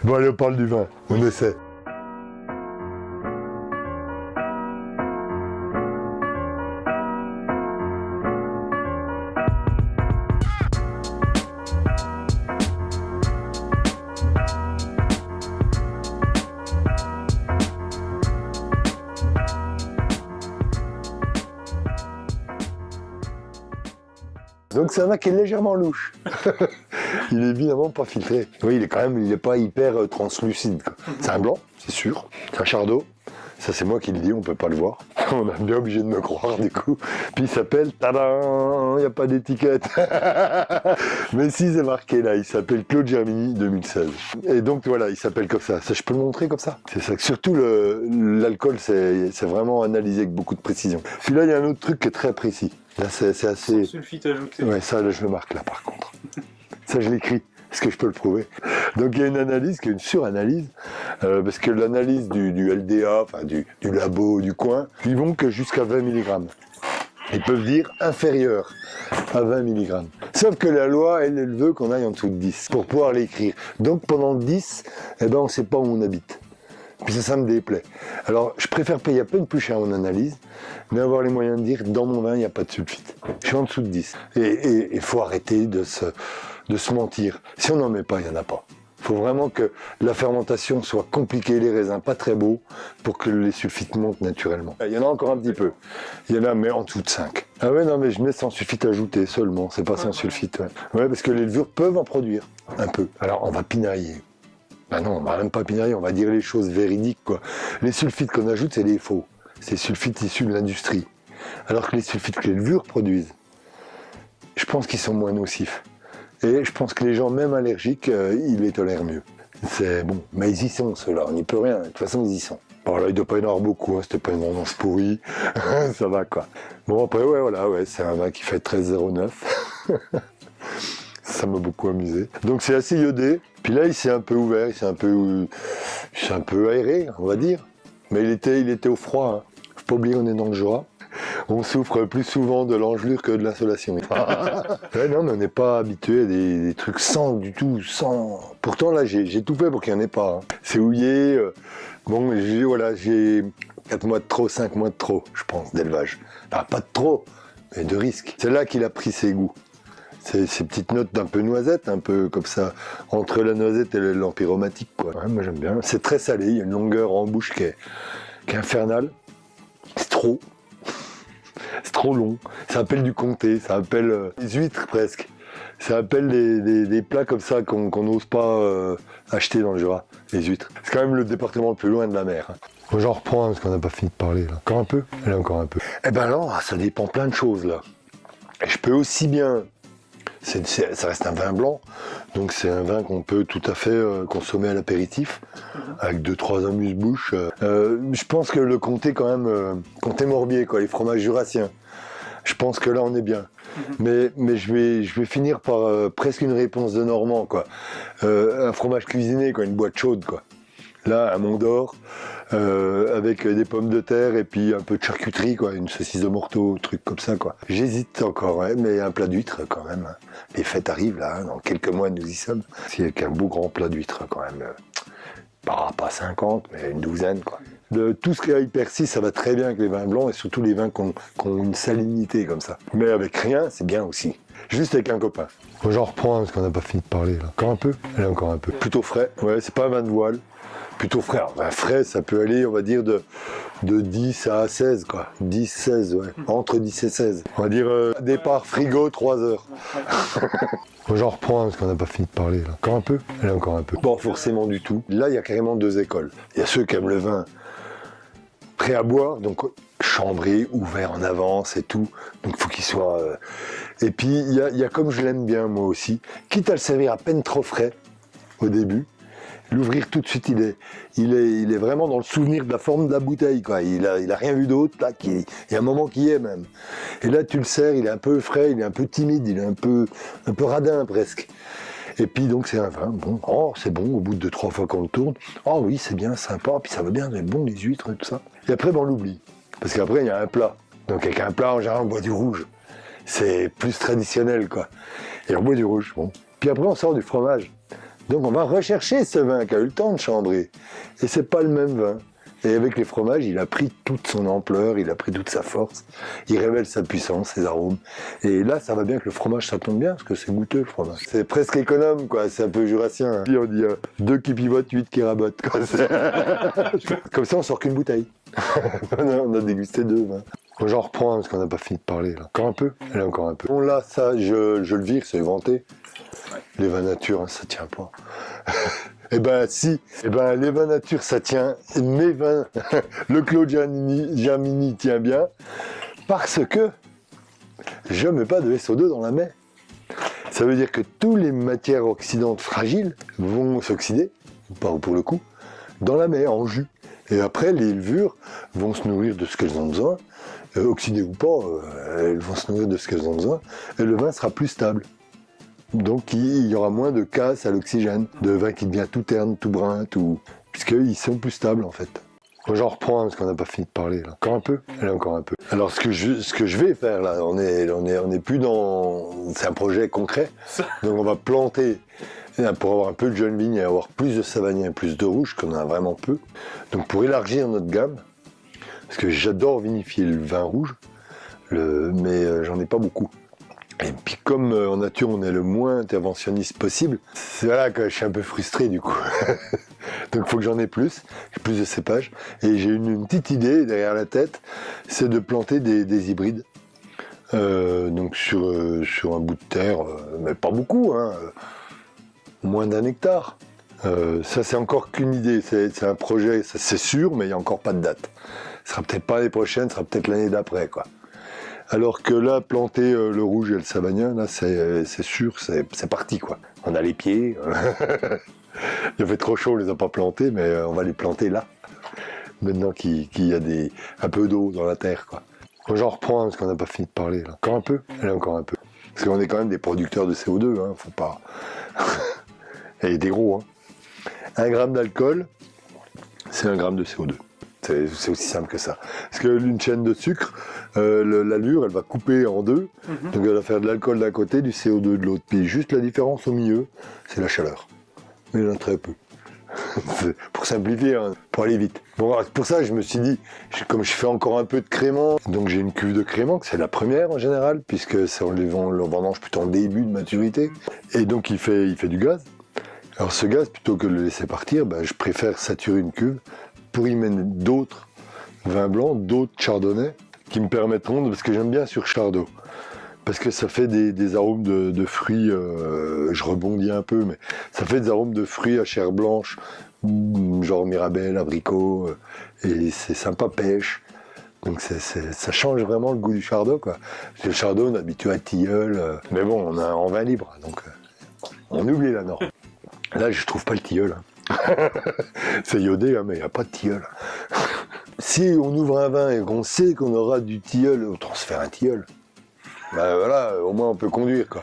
Bon, allez, on parle du vin, on essaie. Donc c'est un vin qui est légèrement louche. Il est évidemment pas filtré. Oui, il est pas hyper translucide, quoi. C'est un blanc, c'est sûr. C'est un chardot. Ça c'est moi qui le dis, on peut pas le voir. On est bien obligé de me croire du coup. Puis il s'appelle, tadam, il n'y a pas d'étiquette. Mais si, c'est marqué là, il s'appelle Claude Germini 2016. Et donc voilà, il s'appelle comme ça. Ça, je peux le montrer comme ça. C'est ça. Surtout l'alcool, c'est vraiment analysé avec beaucoup de précision. Puis là, il y a un autre truc qui est très précis. Là, c'est assez... Sans sulfite ajouté. Ouais, ça, là, je le marque là par contre. Ça, je l'écris. Est-ce que je peux le prouver? Donc il y a une analyse qui est une suranalyse, parce que l'analyse du LDA, enfin du labo, du coin, ils vont que jusqu'à 20 mg. Ils peuvent dire inférieur à 20 mg. Sauf que la loi, elle veut qu'on aille en dessous de 10 pour pouvoir l'écrire. Donc pendant 10, eh ben, on ne sait pas où on habite. Puis ça me déplaît. Alors je préfère payer à peine plus cher mon analyse, mais avoir les moyens de dire dans mon vin, il n'y a pas de sulfite. Je suis en dessous de 10. Et il faut arrêter de se mentir. Si on n'en met pas, il n'y en a pas. Il faut vraiment que la fermentation soit compliquée, les raisins pas très beaux, pour que les sulfites montent naturellement. Il y en a encore un petit peu. Il y en a, mais en dessous de 5. Ah ouais, non, mais je mets sans sulfite ajouté seulement, c'est pas sans sulfite. Ouais, parce que les levures peuvent en produire, un peu. Alors, on va pinailler. Ben non, on va même pas pinailler, on va dire les choses véridiques, quoi. Les sulfites qu'on ajoute, c'est les faux. C'est les sulfites issus de l'industrie. Alors que les sulfites que les levures produisent, je pense qu'ils sont moins nocifs. Et je pense que les gens, même allergiques, ils les tolèrent mieux. C'est bon, mais ils y sont, ceux-là, on n'y peut rien. De toute façon, ils y sont. Bon, là, il ne doit pas y en avoir beaucoup, hein. C'était pas une tendance pourrie. Ça va, quoi. Bon, après, ouais, voilà, ouais, c'est un vin qui fait 13,09. Ça m'a beaucoup amusé. Donc, c'est assez iodé. Puis là, il s'est un peu ouvert, il s'est un peu aéré, on va dire. Mais il était au froid, hein. Faut pas oublier, on est dans le Jura. On souffre plus souvent de l'engelure que de l'insolation. Ouais, non, mais on n'est pas habitué à des trucs sans du tout, sans... Pourtant, là, j'ai tout fait pour qu'il n'y en ait pas. Hein. C'est houillé. Bon, j'ai 4 mois de trop, 5 mois de trop, je pense, d'élevage. Enfin, pas de trop, mais de risque. C'est là qu'il a pris ses goûts. Ces petites notes d'un peu noisette, un peu comme ça, entre la noisette et l'empyromatique, quoi. Ouais, moi, j'aime bien. C'est très salé, il y a une longueur en bouche qui est infernale. C'est trop. C'est trop long, ça appelle du comté, ça appelle des huîtres presque. Ça appelle des plats comme ça qu'on n'ose pas acheter dans le Jura, les huîtres. C'est quand même le département le plus loin de la mer. Moi j'en reprends parce qu'on n'a pas fini de parler là. Encore un peu? Allez, encore un peu. Eh ben alors, ça dépend plein de choses là. Et je peux aussi bien... ça reste un vin blanc, donc c'est un vin qu'on peut tout à fait consommer à l'apéritif, avec 2-3 amuse-bouches. Je pense que le comté quand même, comté morbier, quoi, les fromages jurassiens. Je pense que là on est bien. Mais je vais finir par presque une réponse de Normand, quoi. Un fromage cuisiné, quoi, une boîte chaude, quoi. Là, un Mont d'Or, avec des pommes de terre et puis un peu de charcuterie, quoi, une saucisse de morteau, truc comme ça, quoi. J'hésite encore, ouais, mais un plat d'huître quand même. Les fêtes arrivent là, hein, dans quelques mois nous y sommes. C'est avec un beau grand plat d'huître quand même. Pas 50, mais une douzaine, quoi. Tout ce qui a hypercis, ça va très bien avec les vins blancs et surtout les vins qui ont une salinité comme ça. Mais avec rien, c'est bien aussi. Juste avec un copain. Moi j'en reprends parce qu'on n'a pas fini de parler là. Encore un peu? Allez, encore un peu. Plutôt frais. Ouais, c'est pas un vin de voile. Plutôt frais. Alors, vin frais, ça peut aller, on va dire, de 10 à 16, quoi. 10, 16, ouais. Entre 10 et 16. On va dire, départ frigo, 3 heures. Moi j'en reprends parce qu'on n'a pas fini de parler là. Encore un peu? Allez, encore un peu. Pas forcément du tout. Là, il y a carrément 2 écoles. Il y a ceux qui aiment le vin prêt à boire, donc chambré, ouvert en avance et tout. Donc il faut qu'il soit... Et puis, il y a comme je l'aime bien, moi aussi, quitte à le servir à peine trop frais au début, l'ouvrir tout de suite, il est vraiment dans le souvenir de la forme de la bouteille, quoi. Il a rien vu d'autre, là, il y a un moment qui y est même. Et là, tu le sers, il est un peu frais, il est un peu timide, il est un peu radin presque. Et puis donc c'est un vin, bon, oh c'est bon, au bout de 2-3 fois qu'on le tourne, oh oui c'est bien, sympa, puis ça va bien, c'est bon les huîtres et tout ça. Et après ben, on l'oublie, parce qu'après il y a un plat. Donc avec un plat en général on boit du rouge, c'est plus traditionnel quoi. Et on boit du rouge, bon. Puis après on sort du fromage. Donc on va rechercher ce vin qui a eu le temps de chambrer. Et c'est pas le même vin. Et avec les fromages, il a pris toute son ampleur, il a pris toute sa force. Il révèle sa puissance, ses arômes. Et là, ça va bien que le fromage, ça tombe bien, parce que c'est goûteux, le fromage. C'est presque économe, quoi. C'est un peu jurassien. Hein. Puis on dit 2 qui pivotent, 8 qui rabotent, quoi. Comme ça, on sort qu'une bouteille. On a dégusté 2 vins. J'en reprends, parce qu'on n'a pas fini de parler, là. Encore un peu. Allez, encore un peu. Bon, là, ça, je le vire, c'est vanté. Les vins nature, hein, ça tient pas. Eh ben si, les vins nature ça tient, mes vins, le Clos Giamini tient bien, parce que je ne mets pas de SO2 dans la mer. Ça veut dire que toutes les matières oxydantes fragiles vont s'oxyder, pour le coup, dans la mer, en jus. Et après, les levures vont se nourrir de ce qu'elles ont besoin, oxydées ou pas, elles vont se nourrir de ce qu'elles ont besoin, et le vin sera plus stable. Donc il y aura moins de casse à l'oxygène, de vin qui devient tout terne, tout brun, puisqu'ils sont plus stables en fait. J'en reprends parce qu'on n'a pas fini de parler là. Encore un peu. Allez, encore un peu. Alors ce que je vais faire là, on est plus dans, c'est un projet concret. Donc on va planter pour avoir un peu de jeune vigne et avoir plus de savagnin et plus de rouge, qu'on a vraiment peu. Donc pour élargir notre gamme, parce que j'adore vinifier le vin rouge, mais j'en ai pas beaucoup. Et puis comme en nature on est le moins interventionniste possible, c'est là que je suis un peu frustré du coup. Donc il faut que j'en ai plus de cépages. Et j'ai une petite idée derrière la tête, c'est de planter des hybrides. Donc sur un bout de terre, mais pas beaucoup, hein, moins d'1 hectare. Ça c'est encore qu'une idée, c'est un projet, c'est sûr, mais il n'y a encore pas de date. Ce sera peut-être pas l'année prochaine, ce sera peut-être l'année d'après, quoi. Alors que là, planter le rouge et le savagnin, là, c'est sûr, c'est parti, quoi. On a les pieds. Il fait trop chaud, on les a pas plantés, mais on va les planter là. Maintenant qu'il y a un peu d'eau dans la terre, quoi. J'en reprends, parce qu'on n'a pas fini de parler, là. Encore un peu. Allez, encore un peu. Parce qu'on est quand même des producteurs de CO2, hein, faut pas... Et des gros, hein. 1 gramme d'alcool, c'est 1 gramme de CO2. C'est aussi simple que ça. Parce qu'une chaîne de sucre, l'allure, elle va couper en 2. Donc elle va faire de l'alcool d'un côté, du CO2 de l'autre. Puis juste la différence au milieu, c'est la chaleur. Mais il y en a très peu. Pour simplifier, hein, pour aller vite. Bon, pour ça, je me suis dit, comme je fais encore un peu de crément, donc j'ai une cuve de crément, c'est la première en général, puisque on le vendange plutôt en début de maturité. Et donc il fait du gaz. Alors ce gaz, plutôt que de le laisser partir, je préfère saturer une cuve pour y mettre d'autres vins blancs, d'autres chardonnays, qui me permettront, parce que j'aime bien sur Chardot, parce que ça fait des arômes de fruits, je rebondis un peu, mais ça fait des arômes de fruits à chair blanche, genre mirabelle, abricot, et c'est sympa pêche. Donc ça change vraiment le goût du Chardot, quoi. Parce que le Chardot, on est habitué à tilleul, mais bon, on a en vin libre, donc on oublie la norme. Là, je trouve pas le tilleul. Hein. C'est iodé, hein, mais il n'y a pas de tilleul. Si on ouvre un vin et qu'on sait qu'on aura du tilleul, autant se faire un tilleul. Voilà, au moins on peut conduire, quoi.